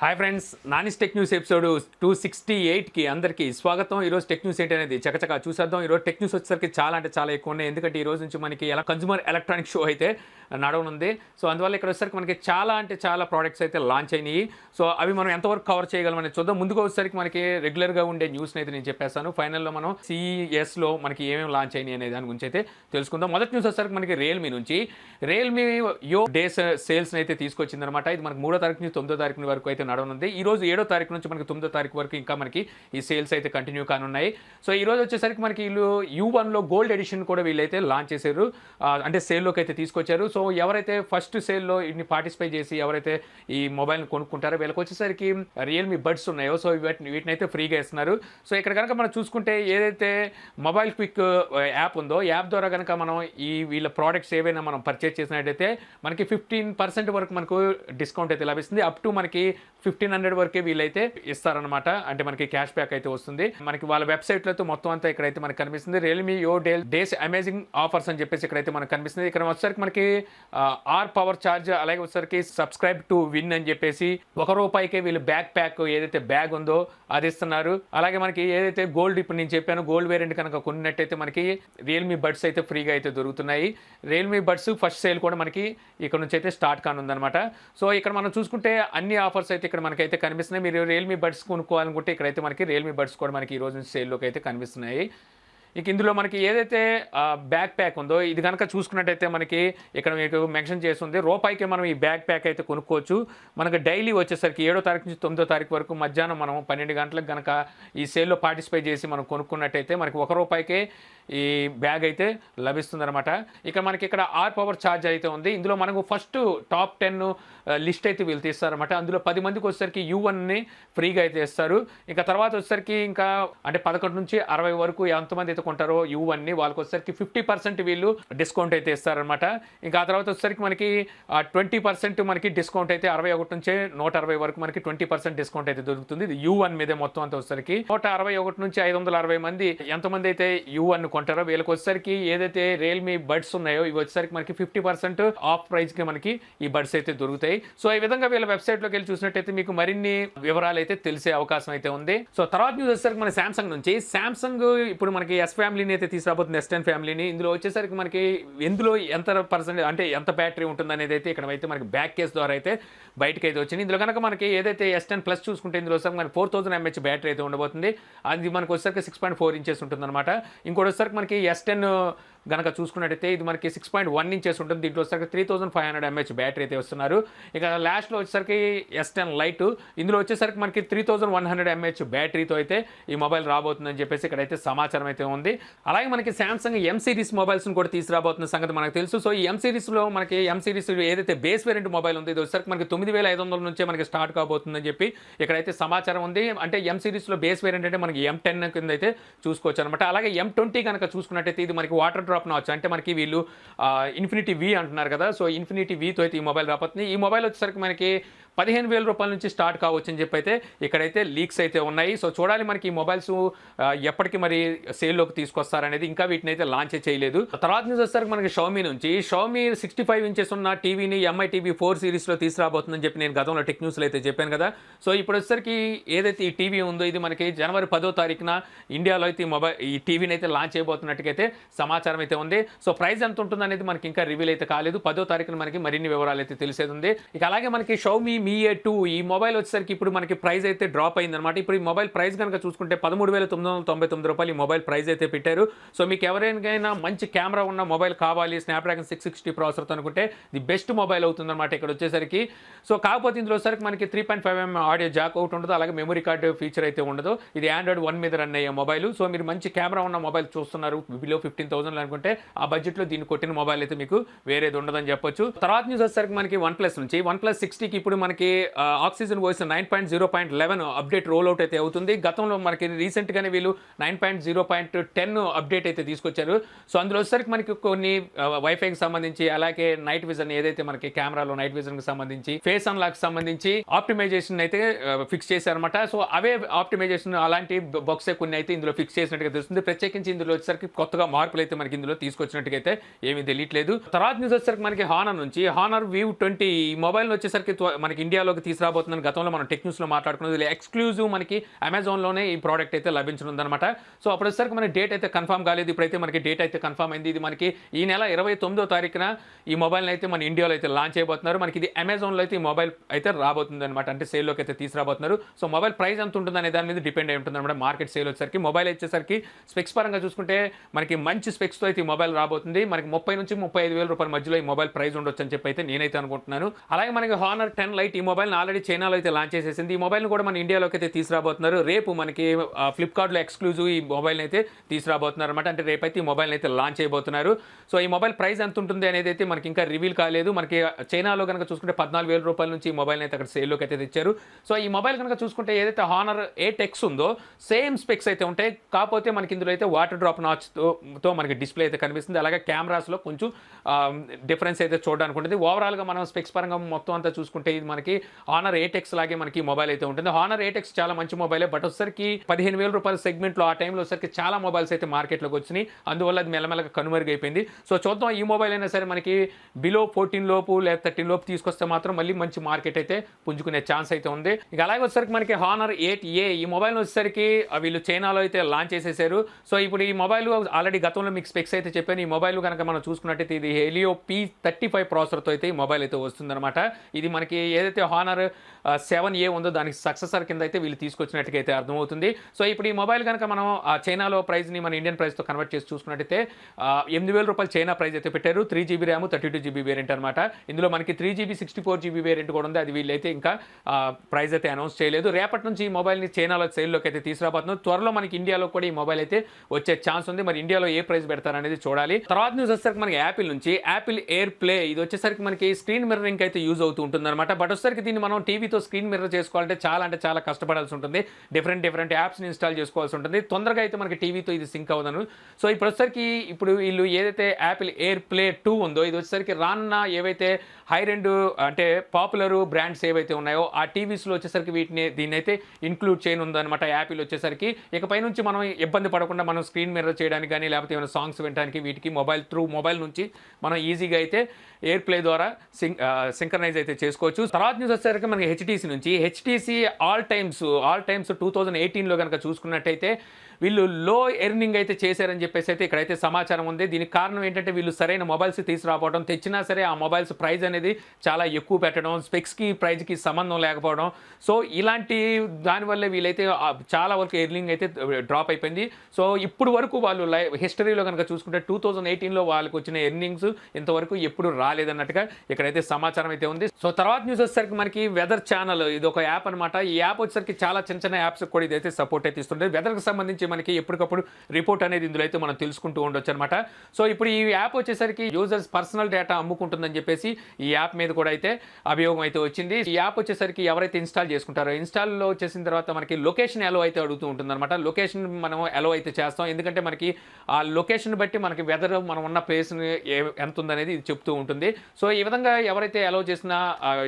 Hi friends, Nani's tech news episode 268కి అందరికీ స్వాగతం. ఈరోజు టెక్ న్యూస్ ఏంటి అనేది చకచకా చూసేద్దాం. ఈరోజు టెక్ న్యూస్ వచ్చేసరికి చాలా అంటే చాలా ఎక్కువ ఉన్నాయి. ఎందుకంటే ఈ రోజు నుంచి మనకి కన్జ్యూమర్ ఎలక్ట్రానిక్ షో అయితే నడవనుంది. సో అందువల్ల ఇక్కడ వచ్చేసరికి మనకి చాలా అంటే చాలా ప్రోడక్ట్స్ అయితే లాంచ్ అయినాయి. సో అవి మనం ఎంతవరకు కవర్ చేయగలమని చూద్దాం. ముందుగా వచ్చేసరికి మనకి రెగ్యులర్గా ఉండే న్యూస్ని అయితే నేను చెప్పేస్తాను. ఫైనల్లో మనం CESలో మనకి ఏమేమి లాంచ్ అయినాయి అనే దాని గురించి అయితే తెలుసుకుందాం. మొదటి న్యూస్ వచ్చేసరికి మనకి రియల్మీ నుంచి రియల్మీ యో డేస్ సేల్స్ని అయితే తీసుకొచ్చిందనమాట. ఇది మనకి 3వ తారీఖు నుంచి 9వ తారీఖు వరకు అయితే నడవనుంది. ఈ రోజు 7వ తారీఖు నుంచి మనకి 9వ తారీఖు వరకు ఇంకా మనకి ఈ సేల్స్ అయితే కంటిన్యూ కానున్నాయి. సో ఈ రోజు వచ్చేసరికి మనకి వీళ్ళు U1లో గోల్డ్ ఎడిషన్ కూడా వీళ్ళైతే లాంచ్ చేశారు. అంటే సేల్లోకి అయితే తీసుకొచ్చారు. సో ఎవరైతే ఫస్ట్ సేల్లో ఇన్ని పార్టిసిపేట్ చేసి ఎవరైతే ఈ మొబైల్ని కొనుక్కుంటారో వీళ్ళకి వచ్చేసరికి రియల్మీ బడ్స్ ఉన్నాయో సో వీటిని అయితే ఫ్రీగా ఇస్తున్నారు. సో ఇక్కడ కనుక మనం చూసుకుంటే ఏదైతే మొబైల్ క్విక్ యాప్ ఉందో యాప్ ద్వారా కనుక మనం ఈ వీళ్ళ ప్రోడక్ట్స్ ఏవైనా మనం పర్చేస్ చేసినట్టయితే మనకి 15% వరకు మనకు డిస్కౌంట్ అయితే లభిస్తుంది. అప్ టు మనకి 1500 వరకే వీళ్ళైతే ఇస్తారనమాట. అంటే మనకి క్యాష్ బ్యాక్ అయితే వస్తుంది. మనకి వాళ్ళ వెబ్సైట్లో మొత్తం అంతా ఇక్కడైతే మనకి కనిపిస్తుంది. రియల్మీ యో డేస్ అమేజింగ్ ఆఫర్స్ అని చెప్పేసి ఇక్కడైతే మనకు కనిపిస్తుంది. ఇక్కడ వచ్చేసరికి మనకి ఆర్ పవర్ ఛార్జ్, అలాగే వచ్చేసరికి సబ్స్క్రైబ్ టు విన్ అని చెప్పేసి ₹1 వీళ్ళు బ్యాక్ ప్యాక్ ఏదైతే బ్యాగ్ ఉందో అది ఇస్తున్నారు. అలాగే మనకి ఏదైతే గోల్డ్, ఇప్పుడు నేను చెప్పాను గోల్డ్ వేరియంట్ కనుక కొన్నట్టయితే మనకి రియల్మీ బడ్స్ అయితే ఫ్రీగా అయితే దొరుకుతున్నాయి. రియల్మీ బడ్స్ ఫస్ట్ సేల్ కూడా మనకి ఇక్కడ నుంచి అయితే స్టార్ట్ కానుందనమాట. సో ఇక్కడ మనం చూసుకుంటే అన్ని ఆఫర్స్ అయితే ఇక్కడ మనకైతే కనిపిస్తున్నాయి. మీరు రియల్మీ బడ్స్ కొనుక్కోవాలనుకుంటే ఇక్కడైతే మనకి రియల్మీ బడ్స్ కూడా మనకి ఈ రోజు నుంచి సేల్లోకి అయితే కనిపిస్తున్నాయి. ఇక ఇందులో మనకి ఏదైతే బ్యాక్ ప్యాక్ ఉందో ఇది కనుక చూసుకున్నట్టయితే మనకి ఇక్కడ మీకు మెన్షన్ చేస్తుంది ₹1కి మనం ఈ బ్యాక్ ప్యాక్ అయితే కొనుక్కోవచ్చు. మనకు డైలీ వచ్చేసరికి 7వ తారీఖు నుంచి 9వ తారీఖు వరకు మధ్యాహ్నం మనం 12 గంటలకు కనుక ఈ సేల్లో పార్టిసిపేట్ చేసి మనం కొనుక్కున్నట్టయితే మనకి ₹1కే ఈ బ్యాగ్ అయితే లభిస్తుందన్నమాట. ఇక మనకి ఇక్కడ ఆర్ పవర్ ఛార్జ్ అయితే ఉంది. ఇందులో మనకు ఫస్ట్ టాప్ 10 లిస్ట్ అయితే వీళ్ళు తీస్తారన్నమాట. అందులో 10 మందికి వచ్చేసరికి U1ని ఫ్రీగా అయితే ఇస్తారు. ఇంకా తర్వాత వచ్చేసరికి ఇంకా అంటే 11 నుంచి 60 వరకు ఎంతమంది అయితే కొంటారో U1ని వాళ్ళకి వచ్చేసరికి 50% వీళ్ళు డిస్కౌంట్ అయితే ఇస్తారనమాట. ఇంకా ఆ తర్వాత వచ్చేసరికి మనకి 20% మనకి డిస్కౌంట్ అయితే 61 నుంచి 160 వరకు మనకి 20% డిస్కౌంట్ అయితే దొరుకుతుంది. ఇది U1 మీదే మొత్తం అంతా వచ్చేసరికి 161 నుంచి 560 మంది ఎంతమంది అయితే U1 కొంటారో వీళ్ళకి వచ్చేసరికి ఏదైతే రియల్మీ బడ్స్ ఉన్నాయో ఇవి వచ్చేసరికి మనకి 50% ఆఫ్ ప్రైస్కి మనకి ఈ బడ్స్ అయితే దొరుకుతాయి. సో ఈ విధంగా వీళ్ళ వెబ్సైట్లోకి వెళ్ళి చూసినట్టయితే మీకు మరిన్ని వివరాలు అయితే తెలిసే అవకాశం అయితే ఉంది. సో తర్వాత న్యూస్ వచ్చేసరికి మన శాంసంగ్ నుంచి శాంసంగ్ ఇప్పుడు మనకి S ఫ్యామిలీని అయితే తీసుకురాబోతుంది, S10 ఫ్యామిలీని. ఇందులో వచ్చేసరికి మనకి ఎందులో ఎంత పర్సెంట్ అంటే ఎంత బ్యాటరీ ఉంటుంది అనేది అయితే ఇక్కడ అయితే మనకి బ్యాక్ కేస్ ద్వారా అయితే బయటకి అయితే వచ్చింది. ఇందులో కనుక మనకి ఏదైతే S10 ప్లస్ చూసుకుంటే ఇందులో వచ్చేసరికి మనకి 4000 mAh బ్యాటరీ అయితే ఉండబోతుంది. అది మనకు వచ్చేసరికి 6.4 ఇంచెస్ ఉంటుంది అనమాట. ఇంకోటి వచ్చేసరికి మనకి S10 గనక చూసుకున్నట్టయితే ఇది మనకి 6.1 ఇంచెస్ ఉంటుంది. దీంట్లో వచ్చేసరికి 3500 mAh బ్యాటరీ అయితే వస్తున్నారు. ఇక లాస్ట్లో వచ్చేసరికి S10 లైట్, ఇందులో వచ్చేసరికి మనకి 3100 mAh బ్యాటరీతో అయితే ఈ మొబైల్ రాబోతుందని చెప్పేసి ఇక్కడైతే సమాచారం అయితే ఉంది. అలాగే మనకి శాంసంగ్ M సిరీస్ మొబైల్స్ని కూడా తీసుకురాబోతున్న సంగతి మనకు తెలుసు. సో ఈ M సిరీస్లో మనకి M సిరీస్ ఏదైతే బేస్ వేరియంట్ మొబైల్ ఉంది ఇది వచ్చేసరికి మనకి 9500 నుంచే మనకి స్టార్ట్ కాబోతుందని చెప్పి ఇక్కడైతే సమాచారం ఉంది. అంటే M సిరీస్లో బేస్ వేరియంట్ అంటే మనకి M10 కింద అయితే చూసుకోవచ్చు అనమాట. అలాగే M20 కనుక చూసుకున్నట్టయితే ఇది మనకి వాటర్ డ్రాప్ నాచ్, అంటే మనకి వీళ్ళు ఇన్ఫినిటీ V అంటున్నారు కదా. సో ఇన్ఫినిటీ Vతో అయితే ఈ మొబైల్ రాబోతుంది. ఈ మొబైల్ వచ్చేసరికి మనకి ₹15,000 నుంచి స్టార్ట్ కావచ్చు అని చెప్పి అయితే ఇక్కడైతే లీక్స్ అయితే ఉన్నాయి. సో చూడాలి మనకి ఈ మొబైల్స్ ఎప్పటికి మరి సేల్లోకి తీసుకొస్తారనేది. ఇంకా వీటిని అయితే లాంచ్ చేయలేదు. తర్వాత న్యూస్ వచ్చేసరికి మనకి షామీ నుంచి షామీ 65 ఇంచెస్ ఉన్న టీవీని MI TV 4 సిరీస్లో తీసుకురాబోతుందని చెప్పి నేను గతంలో టెక్ న్యూస్లో అయితే చెప్పాను కదా. సో ఇప్పుడు వచ్చేసరికి ఏదైతే ఈ టీవీ ఉందో ఇది మనకి జనవరి 10వ తారీఖున ఇండియాలో అయితే ఈ టీవీని అయితే లాంచ్ చేయబోతున్నట్టుగా సమాచారం అయితే ఉంది. సో ప్రైస్ ఎంత ఉంటుంది అనేది మనకి ఇంకా రివీల్ అయితే కాలేదు. 10వ తారీఖున మనకి మరిన్ని వివరాలు అయితే తెలిసేది ఉంది. ఇక అలాగే మనకి షామీ Mi A2 ఈ మొబైల్ వచ్చేసరికి ఇప్పుడు మనకి ప్రైస్ అయితే డ్రాప్ అయిందనమాట. ఇప్పుడు ఈ మొబైల్ ప్రైస్ కనుక చూసుకుంటే ₹13,999 ఈ మొబైల్ ప్రైస్ అయితే పెట్టారు. సో మీకు ఎవరికైనా మంచి కెమెరా ఉన్న మొబైల్ కావాలి, స్నాప్డ్రాగన్ 660 ప్రాసెసర్తో అనుకుంటే ది బెస్ట్ మొబైల్ అవుతుందన్నమాట ఇక్కడ వచ్చేసరికి. సో కాకపోతే ఇందులో వచ్చేసరికి మనకి 3.5mm ఆడియో జాక్ అవుట్ ఉండదు, అలాగే మెమరీ కార్డు ఫీచర్ అయితే ఉండదు. ఇది Android 1 మీద రన్ అయ్యే మొబైల్. సో మీరు మంచి కెమెరా ఉన్న మొబైల్ చూస్తున్నారు బిలో 15,000 అనుకుంటే ఆ బడ్జెట్లో దీన్ని కొట్టిన మొబైల్ అయితే మీకు వేరేది ఉండదని చెప్పొచ్చు. తర్వాత న్యూస్ వచ్చేసరికి మనకి OnePlus నుంచి OnePlus 60కి ఇప్పుడు మనకి oxygen voice 9.0.11 update roll out అయితే అవుతుంది. గతంలో మనకి రీసెంట్గానే వీళ్ళు 9.0.10 అప్డేట్ అయితే తీసుకొచ్చారు. సో అందులో వచ్చేసరికి మనకి కొన్ని వైఫైకి సంబంధించి అలాగే నైట్ విజన్ ఏదైతే మనకి కెమెరాలో నైట్ విజన్కి సంబంధించి ఫేస్ అన్లాక్ సంబంధించి ఆప్టిమైజేషన్ అయితే ఫిక్స్ చేశారనమాట. సో అవే ఆప్టిమైజేషన్ అలాంటి బగ్స్ కొన్ని అయితే ఇందులో ఫిక్స్ చేసినట్టుగా తెలుస్తుంది. ప్రత్యేకించి ఇందులో వచ్చేసరికి కొత్తగా మార్పులు అయితే మనకి ఇందులో తీసుకొచ్చినట్టుగా అయితే ఏమీ తెలియట్లేదు. తర్వాత న్యూస్ వచ్చేసరికి మనకి హానర్ నుంచి హానర్ View 20 ఈ మొబైల్ వచ్చేసరికి మనకి ఇండియాలోకి తీసుకురాబోతుందని గతంలో మనం టెక్ న్యూస్లో మాట్లాడుకున్నది. ఎక్స్క్లూజివ్ మనకి అమెజాన్లోనే ఈ ప్రోడక్ట్ అయితే లభించనుందనమాట. సో అప్పుడు వచ్చేసరికి మన డేట్ అయితే కన్ఫర్మ్ కాలేదు. ఇప్పుడైతే మనకి డేట్ అయితే కన్ఫర్మ్ అయింది. ఇది మనకి ఈ నెల 29వ తారీఖున ఈ మొబైల్ని అయితే మన ఇండియాలో అయితే లాంచ్ చేయబోతున్నారు. మనకి ఇది అమెజాన్లో అయితే ఈ మొబైల్ అయితే రాబోతుంది అనమాట. అంటే సేల్లోకి అయితే తీసుకురాబోతున్నారు. సో మొబైల్ ప్రైస్ ఎంత ఉంటుంది అనే దాని మీద డిపెండ్ అయి ఉంటుంది అనమాట. మార్కెట్ సేల్ వచ్చేసరికి మొబైల్ వచ్చేసరికి స్పెక్స్ పరంగా చూసుకుంటే మనకి మంచి స్పెక్స్తో అయితే ఈ మొబైల్ రాబోతుంది. మనకి 30 నుంచి 35 వేల రూపాయల మధ్యలో ఈ మొబైల్ ప్రైస్ ఉండొచ్చు అని చెప్పి అయితే నేనైతే అనుకుంటున్నాను. అలాగే మనకి హానర్ 10 లైట్ ఈ మొబైల్ ఆల్రెడీ చైనాలో అయితే లాంచ్ చేసేసింది. ఈ మొబైల్ కూడా మన ఇండియాలోకి అయితే తీసుకురాబోతున్నారు. రేపు మనకి ఫ్లిప్కార్ట్లో ఎక్స్క్లూజివ్ ఈ మొబైల్ అయితే తీసుకురాబోతున్నారు అనమాట. అంటే రేపు అయితే ఈ మొబైల్ అయితే లాంచ్ చేయబోతున్నారు. సో ఈ మొబైల్ ప్రైస్ ఎంత ఉంటుంది అనేది అయితే మనకి ఇంకా రివీల్ కాలేదు. మనకి చైనాలో కనుక చూసుకుంటే 14,000 రూపాయల నుంచి ఈ మొబైల్ అయితే అక్కడ సేల్లోకి అయితే తెచ్చారు. సో ఈ మొబైల్ కనుక చూసుకుంటే ఏదైతే హానర్ 8X ఉందో సేమ్ స్పెక్స్ అయితే ఉంటాయి. కాకపోతే మనకి ఇందులో అయితే వాటర్ డ్రాప్ నాచ్తో మనకి డిస్ప్లే అయితే కనిపిస్తుంది. అలాగే కెమెరాస్లో కొంచెం డిఫరెన్స్ అయితే చూడడానికి ఉంటుంది. ఓవరాల్గా మనం స్పెక్స్ పరంగా మొత్తం అంతా చూసుకుంటే ఇది మనకి హానర్ 8X లాగే మనకి మొబైల్ అయితే ఉంటుంది. హానర్ 8X చాలా మంచి మొబైలే. బట్ వచ్చరికి 15,000 రూపాయల సెగ్మెంట్లో ఆ టైంలో వచ్చరికి చాలా మొబైల్స్ అయితే మార్కెట్లోకి వచ్చినాయి. అందువల్ల అది మెల్లమెల్లగా కనుమరుగైపోయింది. సో చూద్దాం ఈ మొబైల్ అయినా సరే మనకి బిలో 14 లోపు లేదా 13 లోపు తీసుకొస్తే మాత్రం మళ్ళీ మంచి మార్కెట్ అయితే పుంజుకునే ఛాన్స్ అయితే ఉంది. ఇక అలాగే వచ్చేసరికి మనకి హానర్ 8A ఈ మొబైల్ వచ్చేసరికి వీళ్ళు చైనాలో అయితే లాంచ్ చేసేసారు. సో ఇప్పుడు ఈ మొబైల్ ఆల్రెడీ గతంలో మీకు స్పెక్స్ అయితే చెప్పాను. ఈ మొబైల్ కనుక మనం చూసుకున్నట్టయితే ఇది హెలియో P35 ప్రాసెసర్తో అయితే ఈ మొబైల్ అయితే వస్తుందన్నమాట. ఇది మనకి ఏదైతే హానర్ 7A ఉందో దానికి సక్సెసర్ కింద అయితే వీళ్ళు తీసుకొచ్చినట్టుగా అయితే అర్థమవుతుంది. సో ఇప్పుడు ఈ మొబైల్ కనుక మనం చైనాలో ప్రైస్ని మన ఇండియన్ ప్రైస్తో కన్వర్ట్ చేసి చూసుకున్నట్టయితే 8,000 రూపాయలు చైనా ప్రైస్ అయితే పెట్టారు. 3GB ర్యామ్ 32GB వేరియంట్ అనమాట. ఇందులో మనకి 3GB 64GB వేరియంట్ కూడా ఉంది. అది వీళ్ళైతే ఇంకా ప్రైస్ అయితే అనౌన్స్ చేయలేదు. రేపటి నుంచి ఈ మొబైల్ని చైనాలో సేల్లోకి అయితే తీసుకురాబోతున్నారు. త్వరలో మనకి ఇండియాలో కూడా ఈ మొబైల్ అయితే వచ్చే ఛాన్స్ ఉంది. మరి ఇండియాలో ఏ ప్రైస్ పెడతారనేది చూడాలి. తర్వాత న్యూస్ వచ్చేసరికి మనకి యాపిల్ నుంచి యాపిల్ ఎయిర్ ప్లే ఇది వచ్చేసరికి మనకి స్క్రీన్ మిర్రరింగ్ అయితే యూజ్ అవుతూ ఉంటుంది అనమాట. బట్ వచ్చేసరికి దీన్ని మనం టీవీతో స్క్రీన్ మిర్రర్ చేసుకోవాలంటే చాలా కష్టపడాల్సి ఉంటుంది. డిఫరెంట్ యాప్స్ని ఇన్స్టాల్ చేసుకోవాల్సి ఉంటుంది. తొందరగా అయితే మనకి టీవీతో ఇది సింక్ అవ్వదను. సో ఇప్పుడు వచ్చేసరికి వీళ్ళు ఏదైతే యాపిల్ ఎయిర్ ప్లే 2 ఉందో ఇది వచ్చేసరికి రానున్న ఏవైతే హై రెండ్ అంటే పాపులర్ బ్రాండ్స్ ఏవైతే ఉన్నాయో ఆ టీవీస్లో వచ్చేసరికి దీన్ని అయితే ఇంక్లూడ్ చేయనుందనమాట యాపిల్ వచ్చేసరికి. ఇకపై నుంచి మనం ఇబ్బంది పడకుండా మనం స్క్రీన్ మిర్రర్ చేయడానికి కానీ లేకపోతే ఏమైనా సాంగ్స్ వినడానికి వీటికి మొబైల్ నుంచి మనం ఈజీగా అయితే ఎయిర్ ప్లే ద్వారా సింక్రనైజ్ అయితే చేసుకోవచ్చు. తర్వాత న్యూస్ వచ్చేసరికి మనకి హెచ్టీసీ ఆల్ టైమ్స్ 2018లో కనుక చూసుకున్నట్టయితే వీళ్ళు లో ఎర్నింగ్ అయితే చేశారని చెప్పేసి అయితే ఇక్కడైతే సమాచారం ఉంది. దీనికి కారణం ఏంటంటే వీళ్ళు సరైన మొబైల్స్ తీసుకురావడం, తెచ్చినా సరే ఆ మొబైల్స్ ప్రైస్ అనేది చాలా ఎక్కువ పెట్టడం, స్పెక్స్కి ప్రైజ్కి సంబంధం లేకపోవడం. సో ఇలాంటి దానివల్ల వీళ్ళైతే చాలా వరకు ఎర్నింగ్ అయితే డ్రాప్ అయిపోయింది. సో ఇప్పుడు వరకు వాళ్ళు హిస్టరీలో కనుక చూసుకుంటే 2018లో వాళ్ళకి వచ్చిన ఎర్నింగ్స్ ఇంతవరకు ఎప్పుడు రాలేదన్నట్టుగా ఇక్కడైతే సమాచారం అయితే ఉంది. సో తర్వాత న్యూస్ వచ్చేసరికి మనకి వెదర్ ఛానల్ ఇది ఒక యాప్ అనమాట. ఈ యాప్ వచ్చేసరికి చాలా చిన్న యాప్స్ కూడా ఇదైతే సపోర్ట్ అయితే ఇస్తుంటుంది. వెదర్కి సంబంధించి మనకి ఎప్పటికప్పుడు రిపోర్ట్ అనేది ఇందులో అయితే మనం తెలుసుకుంటూ ఉండొచ్చు అనమాట. సో ఇప్పుడు ఈ యాప్ వచ్చేసరికి యూజర్స్ పర్సనల్ డేటా అమ్ముకుంటుందని చెప్పేసి ఈ యాప్ మీద కూడా అయితే అభియోగం అయితే వచ్చింది. ఈ యాప్ వచ్చేసరికి ఎవరైతే ఇన్స్టాల్ చేసుకుంటారో ఇన్స్టాల్లో వచ్చేసిన తర్వాత మనకి లొకేషన్ ఎలో అయితే అడుగుతూ ఉంటుంది అనమాట. లొకేషన్ మనం ఎలో అయితే చేస్తాం. ఎందుకంటే మనకి ఆ లొకేషన్ బట్టి మనకి వెదర్ మనం ఉన్న ప్లేస్ని ఎంత ఉందనేది ఇది చెప్తూ ఉంటుంది. సో ఈ విధంగా ఎవరైతే అలో చేసిన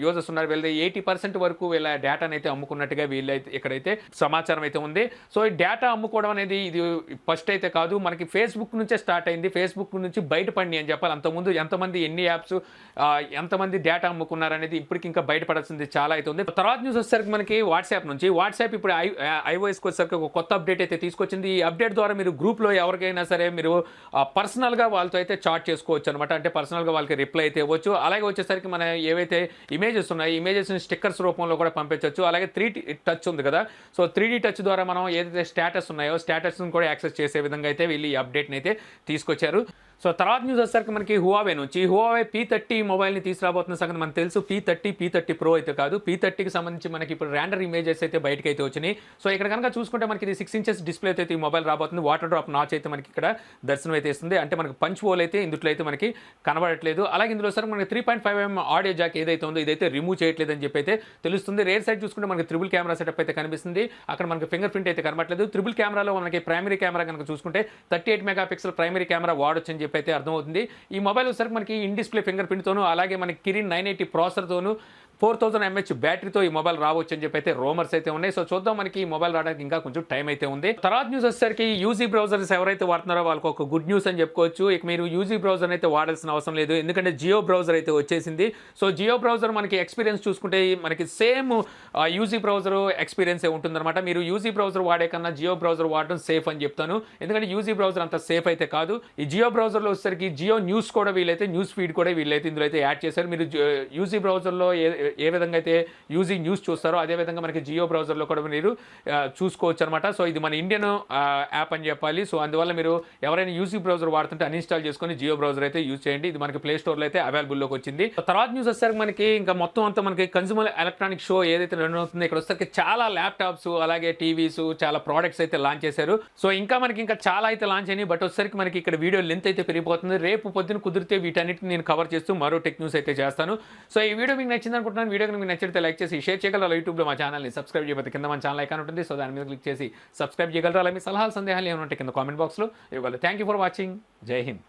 యూజర్స్ ఉన్నారో వీళ్ళ 80% వరకు వీళ్ళ డేటాను అయితే అమ్ముకున్నట్టుగా వీళ్ళైతే ఇక్కడైతే సమాచారం అయితే ఉంది. సో ఈ డేటా అమ్ముకోవడం అనేది ఇది ఫస్ట్ అయితే కాదు, మనకి ఫేస్బుక్ నుంచే స్టార్ట్ అయింది. ఫేస్బుక్ నుంచి బయటపడి అని చెప్పాలి. అంతకుముందు ఎంతమంది ఎన్ని యాప్స్ ఎంతమంది డేటా అమ్ముకున్నారనేది ఇప్పటికి ఇంకా బయటపడాల్సింది చాలా అయితే ఉంది. తర్వాత న్యూస్ వచ్చేసరికి మనకి వాట్సాప్ ఇప్పుడు ఐఓఎస్కి వచ్చేసరికి ఒక కొత్త అప్డేట్ అయితే తీసుకొచ్చింది. ఈ అప్డేట్ ద్వారా మీరు గ్రూప్లో ఎవరికైనా సరే మీరు పర్సనల్గా వాళ్ళతో అయితే చాట్ చేసుకోవచ్చు అనమాట. అంటే పర్సనల్గా వాళ్ళకి రిప్లై అయితే ఇవ్వచ్చు. అలాగే వచ్చేసరికి మన ఏవైతే ఇమేజెస్ ఉన్నాయో ఇమేజెస్ని స్టిక్కర్స్ రూపంలో కూడా పంపించవచ్చు. అలాగే 3D టచ్ ఉంది కదా, సో 3D టచ్ ద్వారా మనం ఏదైతే స్టేటస్ ఉన్నాయో స్టేటస్ని కూడా యాక్సెస్ చేసే విధంగా అయితే వీళ్ళు ఈ అప్డేట్ని అయితే తీసుకొచ్చారు. సో తర్వాత న్యూస్ వచ్చేసరికి మనకి హువావే నుంచి P30 మొబైల్ని తీసుకురాబోతున్న సంగతి మనకు తెలుసు. P30 Pro అయితే కాదు, P30కి సంబంధించి మనకి ఇప్పుడు ర్యాండర్ ఇమేజెస్ అయితే బయటకు అయితే వచ్చినాయి. సో ఇక్కడ కనుక చూసుకుంటే మనకి ఇది 6 ఇంచెస్ డిస్ప్లే అయితే ఈ మొబైల్ రాబోతుంది. వాటర్ డ్రాప్ నాచ్ అయితే మనకి ఇక్కడ దర్శనం అయితే ఇస్తుంది. అంటే మనకి పంచ్ హోల్ అయితే ఇందులో అయితే మనకి కనబడట్లేదు. అలాగే ఇందులో సరే మనకి 3.5mm ఆడియో జాక్ ఏదైతే ఉందో ఇదైతే రిమూవ్ చేయట్లేదు అని చెప్పి అయితే తెలుస్తుంది. రేర్ సైడ్ చూసుకుంటే మనకి త్రిబుల్ కెమెరా సెటప్ అయితే కనిపిస్తుంది. అక్కడ మనకి ఫింగర్ ప్రింట్ అయితే కనబడట్లేదు. త్రిబుల్ కెమెరాలో మనకి ప్రైమరీ కెమెరా కనుక చూసుకుంటే 38 మెగాపిక్సెల్ ప్రైమరీ కెమెరా వాడొచ్చు అని చెప్పి అయితే అర్థమవుతుంది. ఈ మొబైల్ వచ్చేసరికి మనకి ఇన్ డిస్ప్లే ఫింగర్ ప్రింట్తోనూ అలాగే మనకి కిరిన్ 980 ప్రాసెసర్తోనూ 4000 mAh బ్యాటరీతో ఈ మొబైల్ రావచ్చు అని చెప్పి అయితే రూమర్స్ అయితే ఉన్నాయి. సో చూద్దాం, మనకి ఈ మొబైల్ రావడానికి ఇంకా కొంచెం టైం అయితే ఉంది. తర్వాత న్యూస్ వచ్చేసరికి యూజీ బ్రౌజర్స్ ఎవరైతే వాడుతున్నారో వాళ్ళకి ఒక గుడ్ న్యూస్ అని చెప్పుకోవచ్చు. ఇక మీరు యూజీ బ్రౌజర్ అయితే వాడాల్సిన అవసరం లేదు, ఎందుకంటే జియో బ్రౌజర్ అయితే వచ్చేసింది. సో జియో బ్రౌజర్ మనకి ఎక్స్పీరియన్స్ చూసుకుంటే మనకి సేమ్ యూజీ బ్రౌజర్ ఎక్స్పీరియన్స్ ఉంటుందన్నమాట. మీరు యూజీ బ్రౌజర్ వాడే కన్నా జియో బ్రౌజర్ వాడడం సేఫ్ అని చెప్తాను, ఎందుకంటే యూజీ బ్రౌజర్ అంత సేఫ్ అయితే కాదు. ఈ జియో బ్రౌజర్లో వచ్చేసరికి జియో న్యూస్ కూడా వీలైతే న్యూస్ ఫీడ్ కూడా వీళ్ళైతే ఇందులో అయితే యాడ్ చేశారు. మీరు యూజీ బ్రౌజర్లో ఏ విధంగా అయితే యూజీ న్యూస్ చూస్తారో అదే విధంగా మనకి జియో బ్రౌజర్లో కూడా మీరు చూసుకోవచ్చు అనమాట. సో ఇది మన ఇండియన్ యాప్ అని చెప్పాలి. సో అందువల్ల మీరు ఎవరైనా యూజీ బ్రౌజర్ వాడుతుంటే అన్ఇన్స్టాల్ చేసుకొని జియో బ్రౌజర్ అయితే యూజ్ చేయండి. ఇది మనకి ప్లే స్టోర్లో అయితే అవైలబుల్లోకి వచ్చింది. తర్వాత న్యూస్ వచ్చేసరికి మనకి ఇంకా మొత్తం అంతా మనకి కన్స్యూమర్ ఎలక్ట్రానిక్ షో ఏదైతే రన్ అవుతుందో ఇక్కడ వచ్చేసరికి చాలా ల్యాప్టాప్స్ అలాగే టీవీస్ చాలా ప్రోడక్ట్స్ అయితే లాంచ్ చేశారు. సో ఇంకా మనకి ఇంకా చాలా అయితే లాంచ్ అయినాయి. బట్ వచ్చేసరికి మనకి ఇక్కడ వీడియో లెంత్ అయితే పెరిగిపోతుంది. రేపు పొద్దున కుదిరితే వీటన్నిటిని నేను కవర్ చేస్తూ మరో టెక్ న్యూస్ అయితే చేస్తాను. సో ఈ వీడియో మీకు నచ్చింది అనుకుంటున్నాను. వీడియో మీకు నచ్చితే లైక్ చేసి షేర్ చేయగలరు. యూట్యూబ్లో మా ఛానల్ని సబ్స్క్రైబ్ చేయకపోతే కింద మన ఛానల్ ఐకాన్ ఉంటుంది. సో దాని మీద క్లిక్ చేసి సబ్స్క్రైబ్ చేయగలరు. అలా మీ సలహాలు సందేహాలు ఏమైనా ఉంటే కింద కామెంట్ బాక్స్లో ఇవ్వగలరు. Thank you for watching. జై హింద్.